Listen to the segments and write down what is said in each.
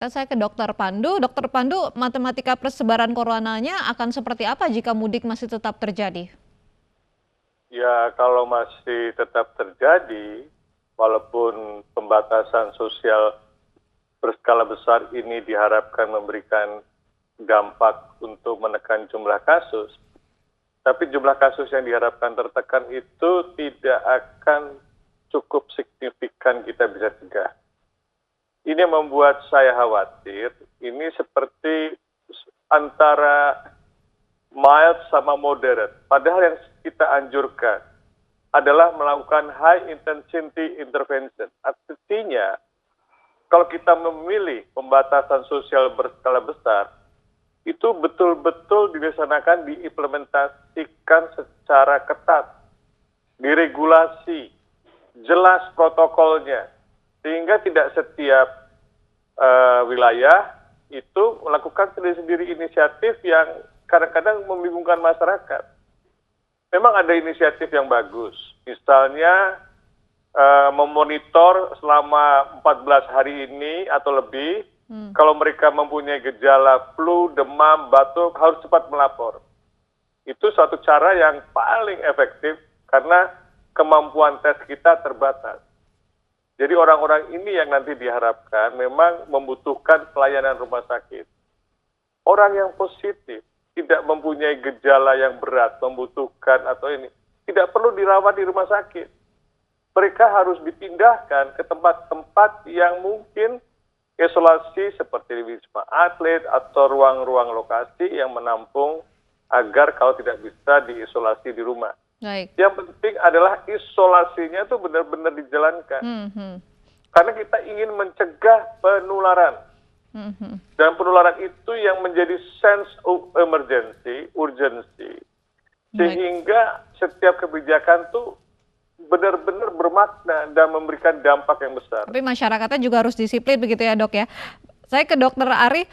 Saya ke Dokter Pandu. Dokter Pandu, matematika persebaran coronanya akan seperti apa jika mudik masih tetap terjadi? Ya, kalau masih tetap terjadi, walaupun pembatasan sosial berskala besar ini diharapkan memberikan dampak untuk menekan jumlah kasus, tapi jumlah kasus yang diharapkan tertekan itu tidak akan cukup signifikan kita bisa cegah. Ini yang membuat saya khawatir, ini seperti antara mild sama moderate. Padahal yang kita anjurkan adalah melakukan high intensity intervention. Artinya, kalau kita memilih pembatasan sosial berskala besar, itu betul-betul dilaksanakan, diimplementasikan secara ketat, diregulasi, jelas protokolnya, sehingga tidak setiap wilayah itu melakukan sendiri-sendiri inisiatif yang kadang-kadang membingungkan masyarakat. Memang ada inisiatif yang bagus, misalnya memonitor selama 14 hari ini atau lebih, kalau mereka mempunyai gejala flu, demam, batuk, harus cepat melapor. Itu suatu cara yang paling efektif karena kemampuan tes kita terbatas. Jadi orang-orang ini yang nanti diharapkan memang membutuhkan pelayanan rumah sakit. Orang yang positif, tidak mempunyai gejala yang berat, membutuhkan atau ini, tidak perlu dirawat di rumah sakit. Mereka harus dipindahkan ke tempat-tempat yang mungkin isolasi seperti Wisma Atlet atau ruang-ruang lokasi yang menampung agar kalau tidak bisa diisolasi di rumah. Baik. Yang penting adalah isolasinya itu benar-benar dijalankan. Karena kita ingin mencegah penularan. Dan penularan itu yang menjadi sense of emergency, urgency. Sehingga setiap kebijakan itu benar-benar bermakna dan memberikan dampak yang besar. Tapi masyarakatnya juga harus disiplin begitu ya, Dok ya. Saya ke Dokter Ari,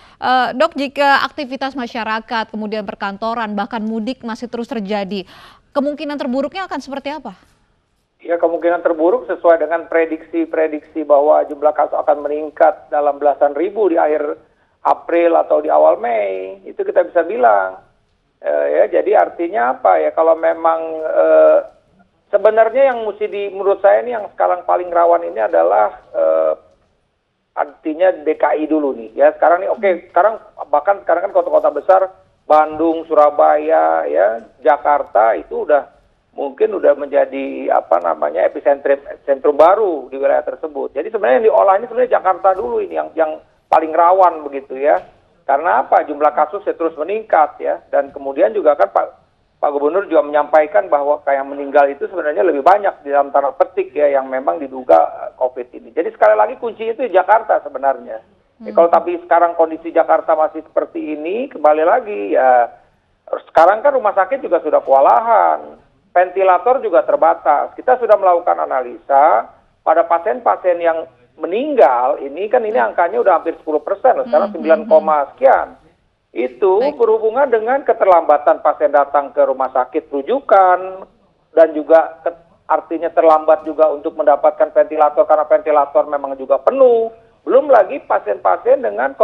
Dok, jika aktivitas masyarakat, kemudian perkantoran, bahkan mudik masih terus terjadi, kemungkinan terburuknya akan seperti apa? Ya, kemungkinan terburuk sesuai dengan prediksi bahwa jumlah kasus akan meningkat dalam belasan ribu di akhir April atau di awal Mei, itu kita bisa bilang. Ya, jadi artinya apa ya, kalau memang sebenarnya yang menurut saya ini yang sekarang paling rawan ini adalah artinya DKI dulu nih ya. Sekarang nih sekarang kan kota-kota besar Bandung, Surabaya, ya, Jakarta itu mungkin udah menjadi epicentrum baru di wilayah tersebut. Jadi sebenarnya yang diolah ini sebenarnya Jakarta dulu ini yang paling rawan begitu ya. Karena apa? Jumlah kasusnya terus meningkat ya, dan kemudian juga kan Pak Gubernur juga menyampaikan bahwa yang meninggal itu sebenarnya lebih banyak di dalam tanda petik ya, yang memang diduga COVID ini. Jadi sekali lagi kunci itu Jakarta sebenarnya. Kalau tapi sekarang kondisi Jakarta masih seperti ini, kembali lagi ya, sekarang kan rumah sakit juga sudah kewalahan, ventilator juga terbatas. Kita sudah melakukan analisa pada pasien-pasien yang meninggal ini kan ini angkanya udah hampir 10%, sekarang 9, sekian. Itu berhubungan dengan keterlambatan pasien datang ke rumah sakit rujukan, dan juga artinya terlambat juga untuk mendapatkan ventilator karena ventilator memang juga penuh. Belum lagi pasien-pasien dengan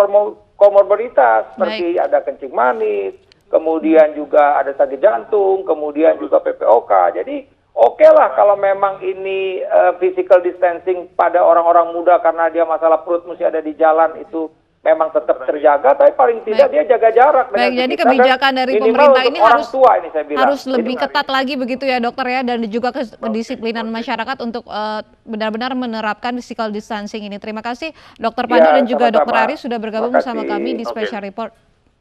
komorbiditas seperti ada kencing manis, kemudian juga ada sakit jantung, kemudian juga PPOK. Jadi lah kalau memang ini physical distancing pada orang-orang muda karena dia masalah perut mesti ada di jalan itu memang tetap terjaga, tapi paling tidak dia jaga jarak. Baik, jadi kebijakan dari pemerintah ini harus lebih ketat lagi begitu ya, Dokter ya, dan juga kedisiplinan masyarakat untuk benar-benar menerapkan physical distancing ini. Terima kasih Dokter Pandu dan juga Dokter Ari sudah bergabung bersama kami di Special Report.